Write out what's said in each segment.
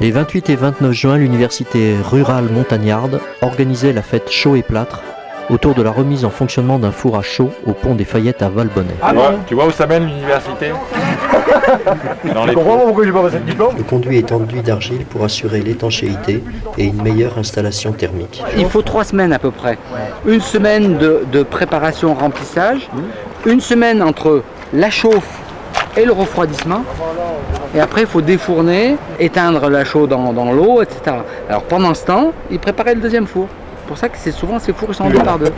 Les 28 et 29 juin, l'université rurale montagnarde organisait la fête chaud et plâtre autour de la remise en fonctionnement d'un four à chaud au pont des Fayette à Valbonnet. Tu vois où ça mène l'université? Dans les comprends pourquoi j'ai pas passé le diplôme. Le conduit est enduit d'argile pour assurer l'étanchéité et une meilleure installation thermique. Il faut 3 semaines à peu près. Une semaine de préparation remplissage, une semaine entre la chauffe et le refroidissement. Et après, il faut défourner, éteindre la chaux dans l'eau, etc. Alors pendant ce temps, il préparait le deuxième four. C'est pour ça que souvent ces fours sont deux par deux.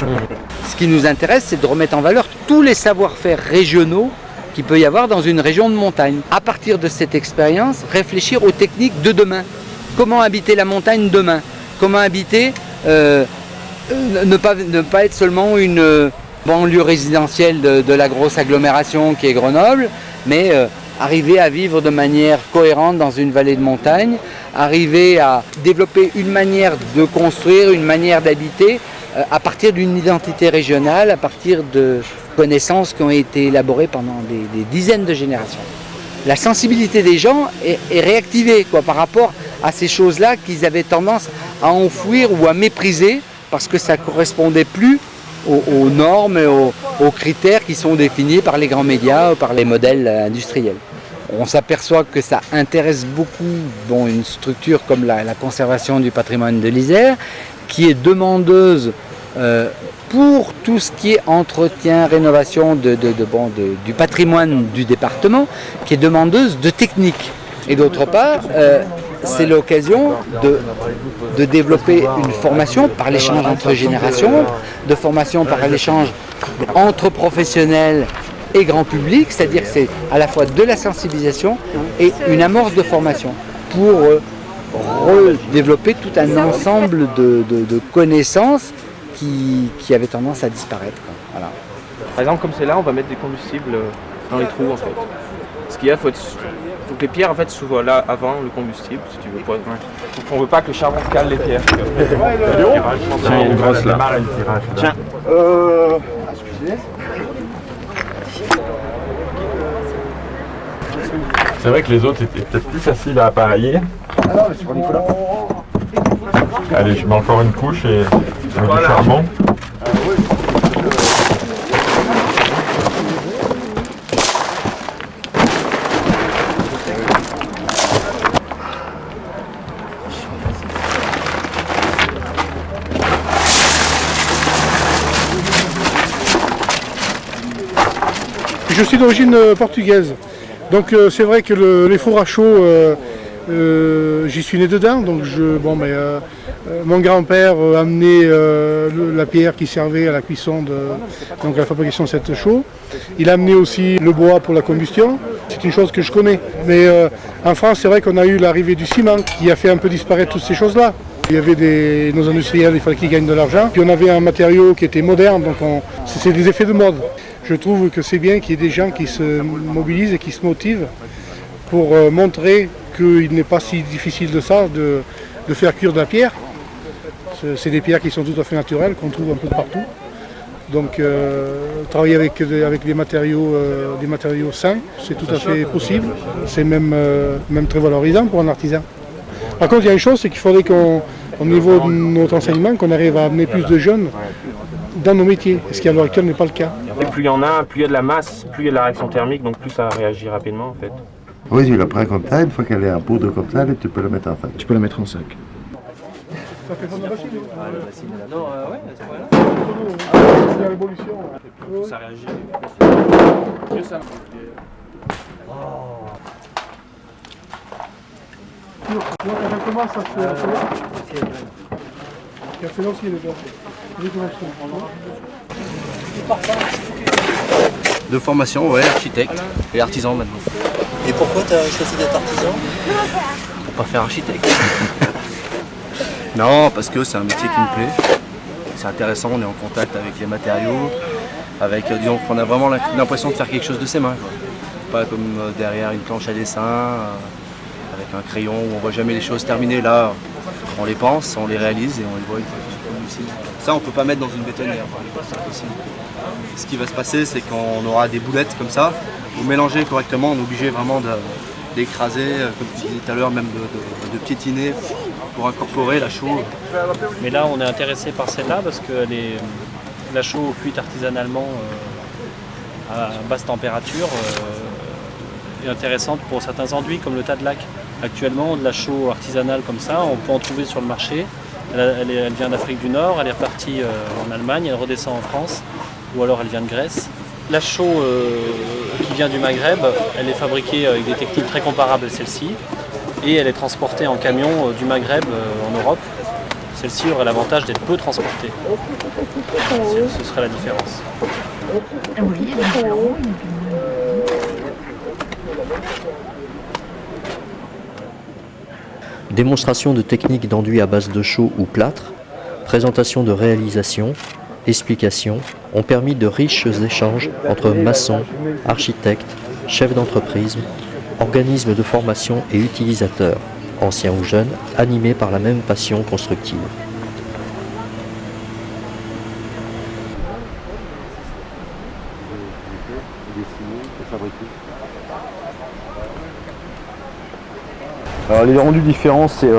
Ce qui nous intéresse, c'est de remettre en valeur tous les savoir-faire régionaux qu'il peut y avoir dans une région de montagne. À partir de cette expérience, réfléchir aux techniques de demain. Comment habiter la montagne demain? Comment habiter, ne pas être seulement une banlieue résidentielle de la grosse agglomération qui est Grenoble, mais arriver à vivre de manière cohérente dans une vallée de montagne, arriver à développer une manière de construire, une manière d'habiter à partir d'une identité régionale, à partir de connaissances qui ont été élaborées pendant des dizaines de générations. La sensibilité des gens est réactivée par rapport à ces choses-là qu'ils avaient tendance à enfouir ou à mépriser parce que ça ne correspondait plus aux normes et aux critères qui sont définis par les grands médias ou par les modèles industriels. On s'aperçoit que ça intéresse beaucoup une structure comme la conservation du patrimoine de l'Isère, qui est demandeuse pour tout ce qui est entretien, rénovation du patrimoine du département, qui est demandeuse de technique. Et d'autre part, c'est l'occasion de développer une formation par l'échange entre générations, de formation par l'échange entre professionnels et grand public, c'est-à-dire que c'est à la fois de la sensibilisation et une amorce de formation pour redévelopper tout un ensemble de connaisses qui avaient tendance à disparaître. Voilà. Par exemple, comme c'est là, on va mettre des combustibles dans les trous en fait. Ce qu'il y a, faut que les pierres en fait soient là avant le combustible, si tu veux. Donc on veut pas que le charbon cale les pierres. Tiens, une grosse là. Tiens. Excusez. C'est vrai que les autres étaient peut-être plus faciles à appareiller. Ah non, mais c'est pour Nicolas. Allez, je mets encore une couche et je mets du charbon. Je suis d'origine portugaise, donc c'est vrai que les fours à chaud, j'y suis né dedans. Donc mon grand-père amenait la pierre qui servait à la cuisson, donc à la fabrication de cette chaux. Il a amené aussi le bois pour la combustion. C'est une chose que je connais. Mais en France, c'est vrai qu'on a eu l'arrivée du ciment qui a fait un peu disparaître toutes ces choses-là. Il y avait nos industriels, il fallait qu'ils gagnent de l'argent. Puis on avait un matériau qui était moderne, donc c'est des effets de mode. Je trouve que c'est bien qu'il y ait des gens qui se mobilisent et qui se motivent pour montrer qu'il n'est pas si difficile de ça, de faire cuire de la pierre. C'est des pierres qui sont tout à fait naturelles, qu'on trouve un peu partout. Donc travailler avec des matériaux sains, c'est tout à fait possible. C'est même très valorisant pour un artisan. Par contre, il y a une chose, c'est qu'il faudrait qu'au niveau de notre enseignement, qu'on arrive à amener plus de jeunes dans nos métiers, ce qui à l'heure actuelle n'est pas le cas. Et plus il y en a, plus il y a de la masse, plus il y a de la réaction thermique, donc plus ça réagit rapidement en fait. Oui, tu la prends comme ça, une fois qu'elle est en poudre comme ça, tu peux la mettre en sac. Tu peux la mettre en sac. Ça fait bonne machine. Non, ouais, c'est pas là. C'est la révolution. Plus ça réagit. Mieux ça. Elle commence à se... Il a fait l'ancien déjà. De formation, ouais, architecte et artisan maintenant. Et pourquoi tu as choisi d'être artisan? Pour pas faire architecte. Non, parce que c'est un métier qui me plaît. C'est intéressant, on est en contact avec les matériaux, disons qu'on a vraiment l'impression de faire quelque chose de ses mains, quoi. Pas comme derrière une planche à dessin, avec un crayon où on voit jamais les choses terminées. Là, on les pense, on les réalise et on les voit une fois qu'ils sont ici. Ça, on peut pas mettre dans une bétonnière, c'est impossible. Ce qui va se passer, c'est qu'on aura des boulettes comme ça. Pour mélanger correctement, on est obligé vraiment d'écraser, comme tu disais tout à l'heure, même de piétiner pour incorporer la chaux. Mais là, on est intéressé par celle-là parce que la chaux cuite artisanalement à basse température est intéressante pour certains enduits comme le tas de lac. Actuellement, de la chaux artisanale comme ça, on peut en trouver sur le marché. Elle vient d'Afrique du Nord, elle est repartie en Allemagne, elle redescend en France, ou alors elle vient de Grèce. La chaux qui vient du Maghreb, elle est fabriquée avec des techniques très comparables à celle-ci, et elle est transportée en camion du Maghreb en Europe. Celle-ci aurait l'avantage d'être peu transportée. Ce serait la différence. Démonstration de techniques d'enduit à base de chaux ou plâtre, présentation de réalisations, explications ont permis de riches échanges entre maçons, architectes, chefs d'entreprise, organismes de formation et utilisateurs, anciens ou jeunes, animés par la même passion constructive. Alors les rendus différents, c'est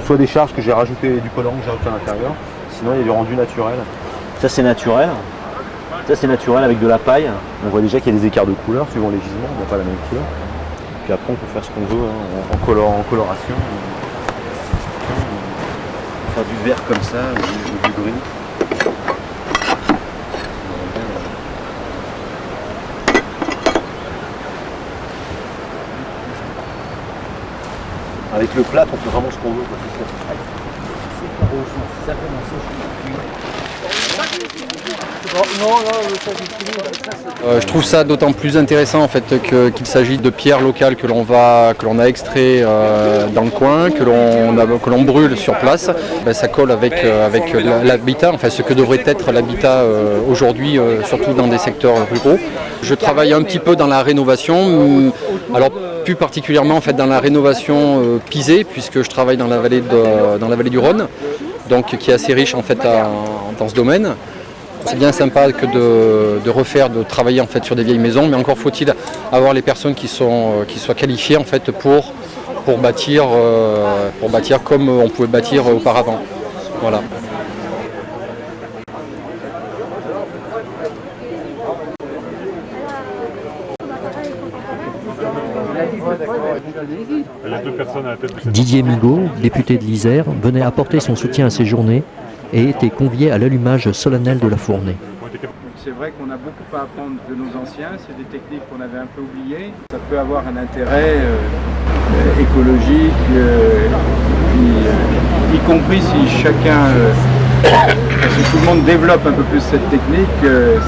soit des charges que j'ai rajouté, du colorant que j'ai rajouté à l'intérieur, sinon il y a du rendu naturel. Ça c'est naturel. Ça c'est naturel avec de la paille. On voit déjà qu'il y a des écarts de couleur suivant les gisements, on n'a pas la même couleur. Puis après on peut faire ce qu'on veut en coloration. Faire du vert comme ça, ou du gris. Avec le plâtre, on peut vraiment ce qu'on veut. Je trouve ça d'autant plus intéressant en fait qu'il s'agit de pierres locales que l'on a extrait dans le coin, que l'on brûle sur place. Ça colle avec l'habitat, enfin ce que devrait être l'habitat aujourd'hui, surtout dans des secteurs ruraux. Je travaille un petit peu dans la rénovation, alors plus particulièrement en fait dans la rénovation pisée, puisque je travaille dans la vallée du Rhône, donc qui est assez riche en fait dans ce domaine. C'est bien sympa que de travailler en fait sur des vieilles maisons, mais encore faut-il avoir les personnes qui soient qualifiées en fait pour bâtir comme on pouvait bâtir auparavant. Voilà. Didier Migaud, député de l'Isère, venait apporter son soutien à ces journées et était convié à l'allumage solennel de la fournée. C'est vrai qu'on a beaucoup à apprendre de nos anciens, c'est des techniques qu'on avait un peu oubliées. Ça peut avoir un intérêt écologique, y compris si chacun, si tout le monde développe un peu plus cette technique,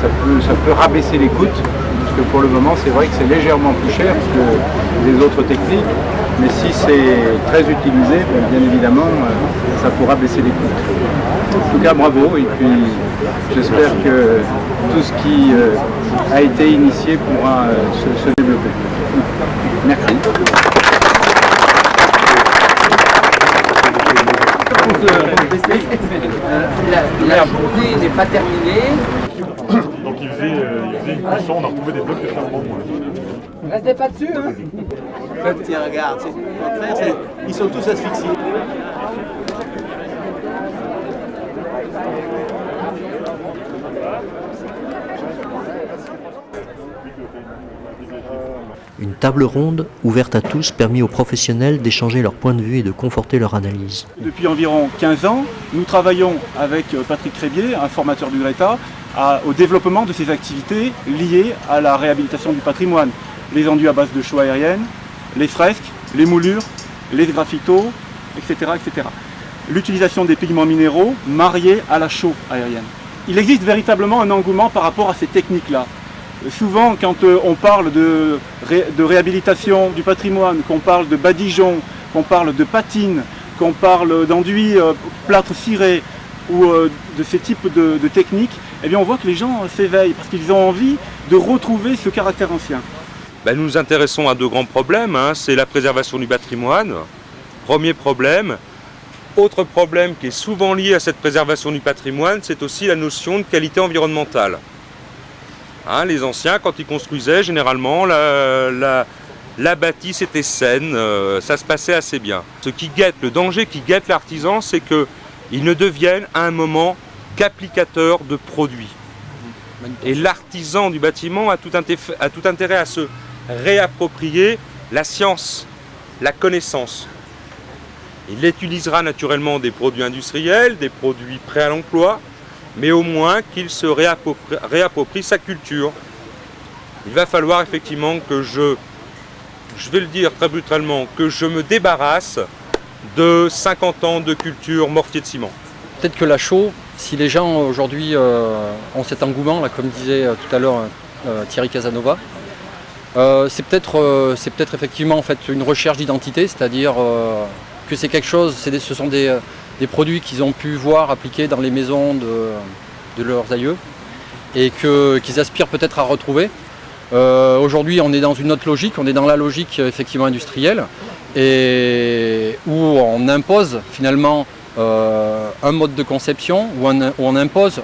ça peut rabaisser les coûts. Parce que pour le moment, c'est vrai que c'est légèrement plus cher que les autres techniques. Mais si c'est très utilisé, bien évidemment, ça pourra baisser les coûts. En tout cas, bravo, et puis j'espère que tout ce qui a été initié pourra se développer. Merci. La journée n'est pas terminée. Donc il faisait une cuisson, on a retrouvé des blocs de charbon. Restez pas dessus, hein. Tiens, regarde, au contraire, ils sont tous asphyxiés. Une table ronde, ouverte à tous, permit aux professionnels d'échanger leurs points de vue et de conforter leur analyse. Depuis environ 15 ans, nous travaillons avec Patrick Crébier, un formateur du GRETA, au développement de ces activités liées à la réhabilitation du patrimoine. Les enduits à base de chaux aérienne, les fresques, les moulures, les graffitos, etc. etc. L'utilisation des pigments minéraux mariés à la chaux aérienne. Il existe véritablement un engouement par rapport à ces techniques-là. Souvent, quand on parle de réhabilitation du patrimoine, qu'on parle de badigeon, qu'on parle de patine, qu'on parle d'enduit plâtre ciré ou de ces types de techniques, eh bien on voit que les gens s'éveillent parce qu'ils ont envie de retrouver ce caractère ancien. Nous nous intéressons à deux grands problèmes, c'est la préservation du patrimoine, premier problème. Autre problème qui est souvent lié à cette préservation du patrimoine, c'est aussi la notion de qualité environnementale. Les anciens, quand ils construisaient, généralement, la la bâtisse était saine, ça se passait assez bien. Ce qui guette, le danger qui guette l'artisan, c'est qu'il ne devienne à un moment qu'applicateur de produits. Et l'artisan du bâtiment a tout intérêt à se réapproprier la science, la connaissance. Il utilisera naturellement des produits industriels, des produits prêts à l'emploi, mais au moins qu'il se réapproprie sa culture. Il va falloir effectivement que je vais le dire très brutalement, que je me débarrasse de 50 ans de culture mortier de ciment. Peut-être que la chaux, si les gens aujourd'hui ont cet engouement, là, comme disait tout à l'heure Thierry Casanova, c'est peut-être effectivement en fait, une recherche d'identité, c'est-à-dire que c'est quelque chose, ce sont des produits qu'ils ont pu voir appliqués dans les maisons de leurs aïeux et qu'ils aspirent peut-être à retrouver. Aujourd'hui, on est dans une autre logique, on est dans la logique effectivement industrielle et où on impose finalement un mode de conception, où on impose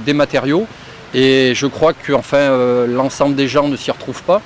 des matériaux et je crois que enfin, l'ensemble des gens ne s'y retrouvent pas.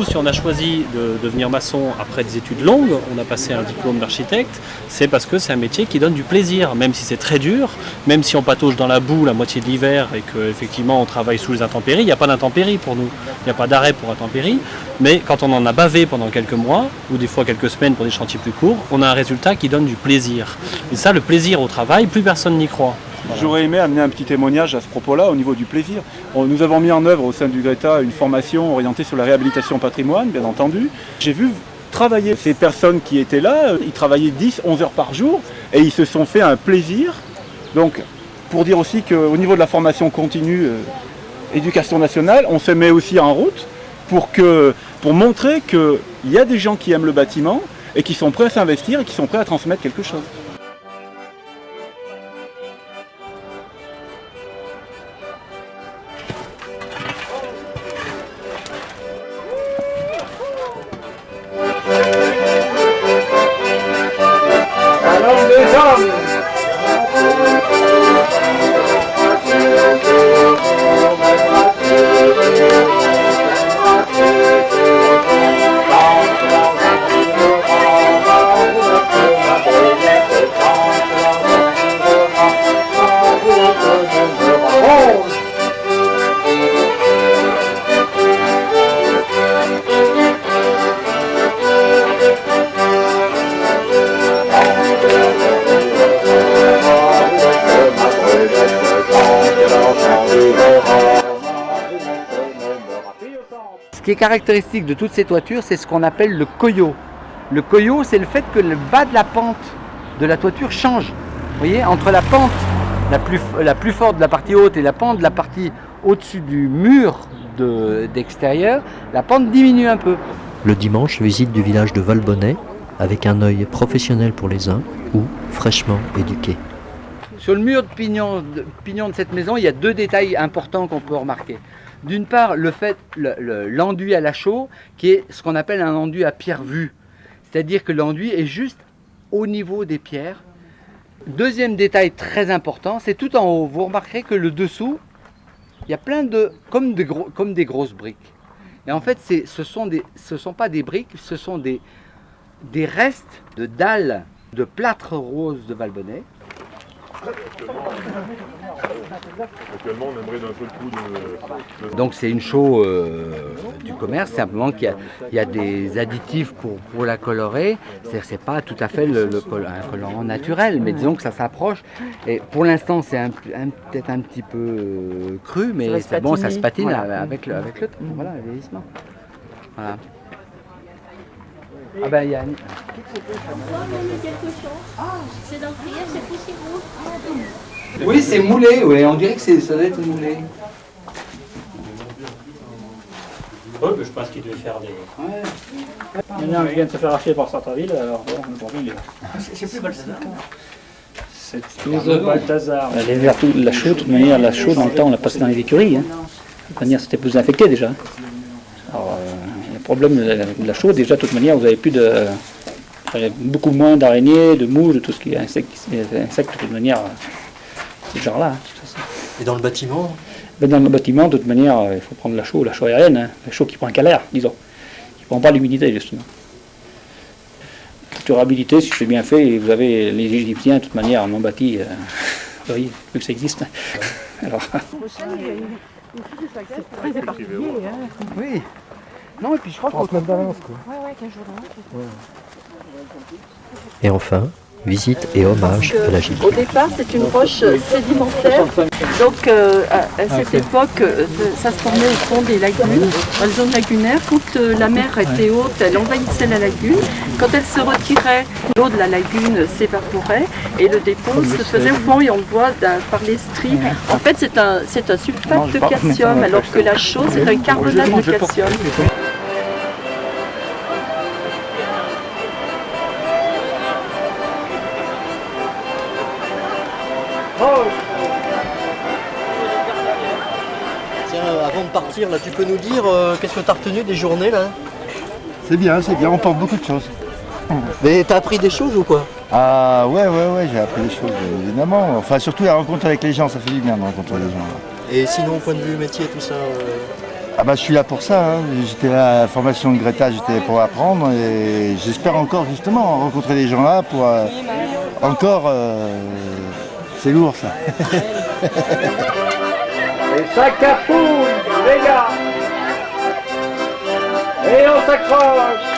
Si on a choisi de devenir maçon après des études longues, on a passé un diplôme d'architecte, c'est parce que c'est un métier qui donne du plaisir, même si c'est très dur, même si on patauge dans la boue la moitié de l'hiver et qu'effectivement on travaille sous les intempéries, il n'y a pas d'intempéries pour nous, il n'y a pas d'arrêt pour intempéries, mais quand on en a bavé pendant quelques mois, ou des fois quelques semaines pour des chantiers plus courts, on a un résultat qui donne du plaisir. Et ça, le plaisir au travail, plus personne n'y croit. Voilà. J'aurais aimé amener un petit témoignage à ce propos-là au niveau du plaisir. Nous avons mis en œuvre au sein du Greta une formation orientée sur la réhabilitation patrimoine, bien entendu. J'ai vu travailler ces personnes qui étaient là, ils travaillaient 10-11 heures par jour et ils se sont fait un plaisir. Donc, pour dire aussi qu'au niveau de la formation continue, éducation nationale, on se met aussi en route pour montrer qu'il y a des gens qui aiment le bâtiment et qui sont prêts à s'investir et qui sont prêts à transmettre quelque chose. Ce qui est caractéristique de toutes ces toitures, c'est ce qu'on appelle le coyot. Le coyot, c'est le fait que le bas de la pente de la toiture change. Vous voyez, entre la pente la plus forte de la partie haute et la pente de la partie au-dessus du mur d'extérieur, la pente diminue un peu. Le dimanche, visite du village de Valbonnet avec un œil professionnel pour les uns ou fraîchement éduqué. Sur le mur de pignon de cette maison, il y a deux détails importants qu'on peut remarquer. D'une part, l'enduit à la chaux, qui est ce qu'on appelle un enduit à pierre vue. C'est-à-dire que l'enduit est juste au niveau des pierres. Deuxième détail très important, c'est tout en haut. Vous remarquerez que le dessous, il y a plein de... comme des grosses briques. Et en fait, ce sont pas des briques, ce sont des restes de dalles de plâtre rose de Valbonnet. Actuellement, on aimerait d'un seul coup de... Donc c'est une chaux du commerce, simplement qu'il y a des additifs pour la colorer. C'est-à-dire que c'est pas tout à fait un colorant naturel, mais disons que ça s'approche. Et pour l'instant, c'est peut-être un petit peu cru, mais c'est bon, ça se patine voilà. avec le voilà, le vieillissement. Voilà. Ah ben il y a... C'est dans le prière, c'est possible. Oui, c'est moulé, oui. On dirait que ça doit être moulé. Oui, mais je pense qu'il devait faire des... Ouais. Maintenant, je viens de se faire acheter par Sartreville, alors bon, aujourd'hui, il est... C'est plus Balthazar. C'est toujours Balthazar. La chaux, de toute manière, la chaux, dans le temps, on l'a passé dans les écuries. Hein. De toute manière, c'était plus infecté déjà. Alors, le problème de la chaux, déjà, de toute manière, vous avez plus de... beaucoup moins d'araignées, de mouches, de tout ce qui est insectes de toute manière, ce genre-là. Hein, et dans le bâtiment? Ben, dans le bâtiment, de toute manière, il faut prendre la chaux aérienne, hein, la chaux qui prend un calaire, disons. prend pas l'humidité justement. La durabilité, si c'est bien fait, et vous avez les Égyptiens de toute manière en ont bâti, vous voyez, vu que ça existe. Alors. Très éparpillé, hein. Oui. Non, et puis je crois qu'on peut balance, quoi. Ouais, 15 jours d'avance. Et enfin, visite et hommage à la gîte. Au départ, c'est une roche sédimentaire. Donc, à cette époque, ça se formait au fond des lagunes, dans les zones lagunaires. Quand la mer était haute, elle envahissait la lagune. Quand elle se retirait, l'eau de la lagune s'évaporait et le dépôt se faisait au fond, et on le voit par les stries. En fait, c'est un sulfate de calcium, alors que la chaux, c'est un carbonate de calcium. Tiens, avant de partir, là, tu peux nous dire qu'est-ce que tu as retenu des journées là? C'est bien, on porte beaucoup de choses. Mais t'as appris des choses ou quoi? Ah ouais, j'ai appris des choses, évidemment. Enfin, surtout la rencontre avec les gens, ça fait du bien de rencontrer les gens. Et sinon, au point de vue métier, tout ça Ah bah je suis là pour ça, hein. J'étais à la formation de Greta, j'étais pour apprendre et j'espère encore justement rencontrer des gens là pour encore c'est lourd ça. Et ça capouille, les gars. Et on s'accroche.